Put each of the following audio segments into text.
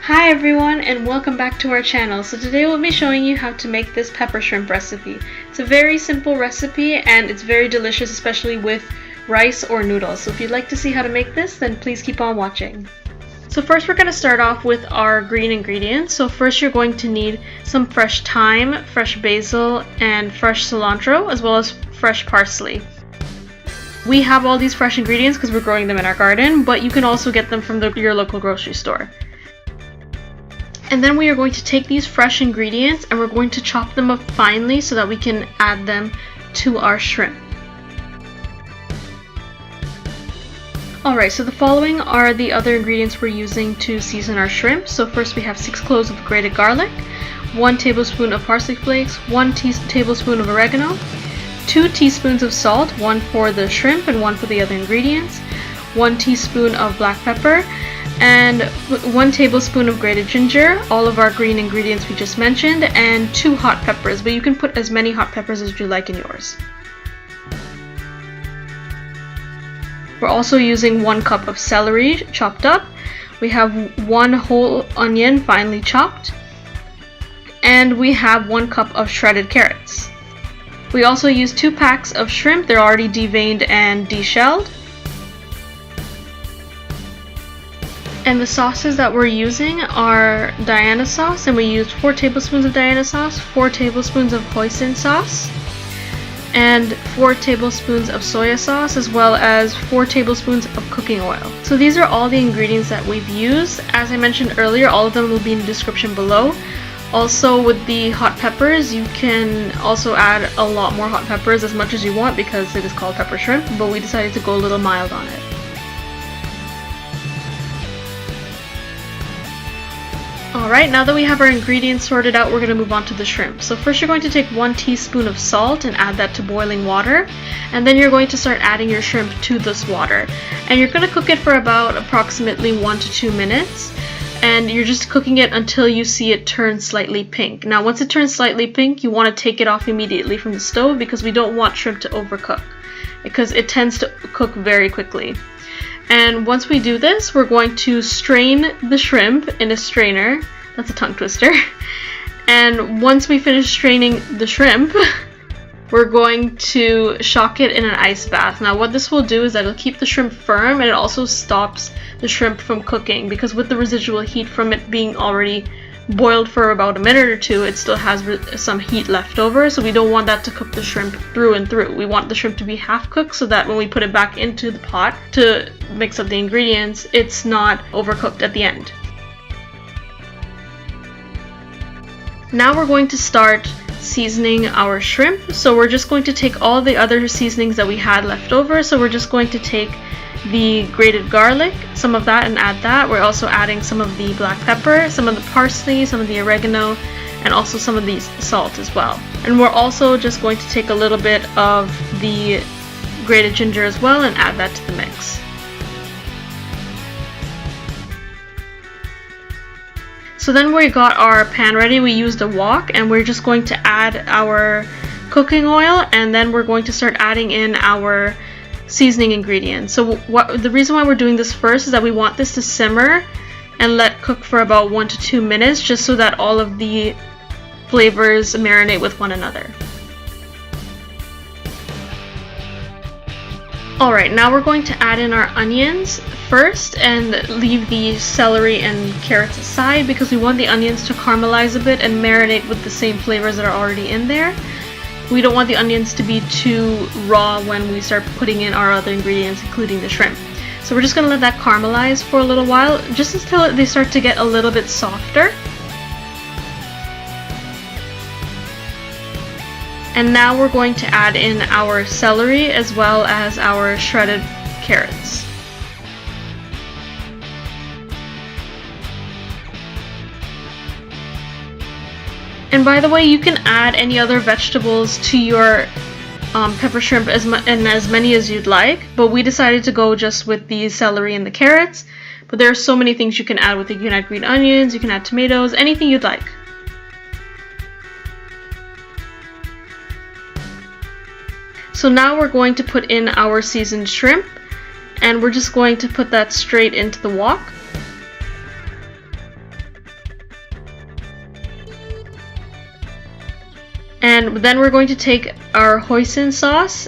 Hi everyone, and welcome back to our channel. So today we'll be showing you how to make this pepper shrimp recipe. It's a very simple recipe and it's very delicious, especially with rice or noodles. So if you'd like to see how to make this, then please keep on watching. So first we're going to start off with our green ingredients. So first you're going to need some fresh thyme, fresh basil, and fresh cilantro, as well as fresh parsley. We have all these fresh ingredients because we're growing them in our garden, but you can also get them from your local grocery store. And then we are going to take these fresh ingredients and we're going to chop them up finely so that we can add them to our shrimp. Alright, so the following are the other ingredients we're using to season our shrimp. So first we have 6 cloves of grated garlic, 1 tablespoon of parsley flakes, 1 tablespoon of oregano, 2 teaspoons of salt, 1 for the shrimp and 1 for the other ingredients, 1 teaspoon of black pepper, and 1 tablespoon of grated ginger, all of our green ingredients we just mentioned, and 2 hot peppers, but you can put as many hot peppers as you like in yours. We're also using 1 cup of celery chopped up. We have 1 whole onion finely chopped, and we have 1 cup of shredded carrots. We also use 2 packs of shrimp. They're already deveined and deshelled. And the sauces that we're using are Diana sauce, and we used 4 tablespoons of Diana sauce, 4 tablespoons of Hoison sauce, and 4 tablespoons of soy sauce, as well as 4 tablespoons of cooking oil. So these are all the ingredients that we've used. As I mentioned earlier, all of them will be in the description below. Also, with the hot peppers, you can also add a lot more hot peppers, as much as you want, because it is called pepper shrimp, but we decided to go a little mild on it. Alright, now that we have our ingredients sorted out, we're going to move on to the shrimp. So first you're going to take 1 teaspoon of salt and add that to boiling water, and then you're going to start adding your shrimp to this water. And you're going to cook it for about approximately 1 to 2 minutes, and you're just cooking it until you see it turn slightly pink. Now once it turns slightly pink, you want to take it off immediately from the stove because we don't want shrimp to overcook, because it tends to cook very quickly. And once we do this, we're going to strain the shrimp in a strainer. That's a tongue twister. And once we finish straining the shrimp, we're going to shock it in an ice bath. Now what this will do is that it'll keep the shrimp firm, and it also stops the shrimp from cooking, because with the residual heat from it being already boiled for about a minute or 2, it still has some heat left over, so we don't want that to cook the shrimp through and through. We want the shrimp to be half cooked so that when we put it back into the pot to mix up the ingredients, it's not overcooked at the end. Now we're going to start seasoning our shrimp. So we're just going to take all the other seasonings that we had left over. So we're just going to take the grated garlic, some of that, and add that. We're also adding some of the black pepper, some of the parsley, some of the oregano, and also some of the salt as well. And we're also just going to take a little bit of the grated ginger as well and add that to the mix. So then we got our pan ready. We used a wok, and we're just going to add our cooking oil, and then we're going to start adding in our seasoning ingredients. So the reason why we're doing this first is that we want this to simmer and let cook for about 1 to 2 minutes, just so that all of the flavors marinate with one another. Alright, now we're going to add in our onions first and leave the celery and carrots aside, because we want the onions to caramelize a bit and marinate with the same flavors that are already in there. We don't want the onions to be too raw when we start putting in our other ingredients, including the shrimp. So we're just going to let that caramelize for a little while, just until they start to get a little bit softer. And now we're going to add in our celery as well as our shredded carrots. And by the way, you can add any other vegetables to your pepper shrimp and as many as you'd like, but we decided to go just with the celery and the carrots. But there are so many things you can add with it. You can add green onions, you can add tomatoes, anything you'd like. So now we're going to put in our seasoned shrimp, and we're just going to put that straight into the wok. And then we're going to take our hoisin sauce,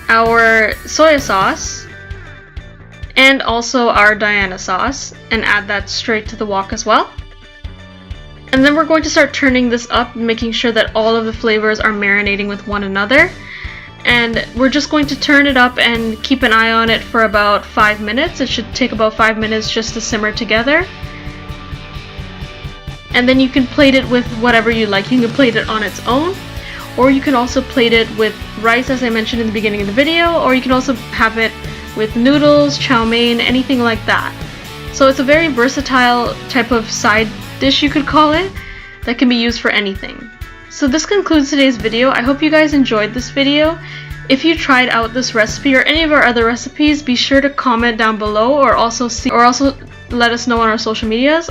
our soy sauce, and also our Diana sauce, and add that straight to the wok as well. And then we're going to start turning this up, making sure that all of the flavors are marinating with one another. And we're just going to turn it up and keep an eye on it for about 5 minutes. It should take about 5 minutes just to simmer together. And then you can plate it with whatever you like. You can plate it on its own, or you can also plate it with rice, as I mentioned in the beginning of the video, or you can also have it with noodles, chow mein, anything like that. So it's a very versatile type of side dish, you could call it, that can be used for anything. So this concludes today's video. I hope you guys enjoyed this video. If you tried out this recipe or any of our other recipes, be sure to comment down below, or also let us know on our social medias.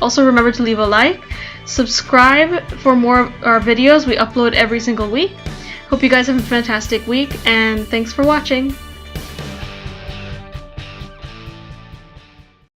Also remember to leave a like, subscribe for more of our videos. We upload every single week. Hope you guys have a fantastic week, and thanks for watching.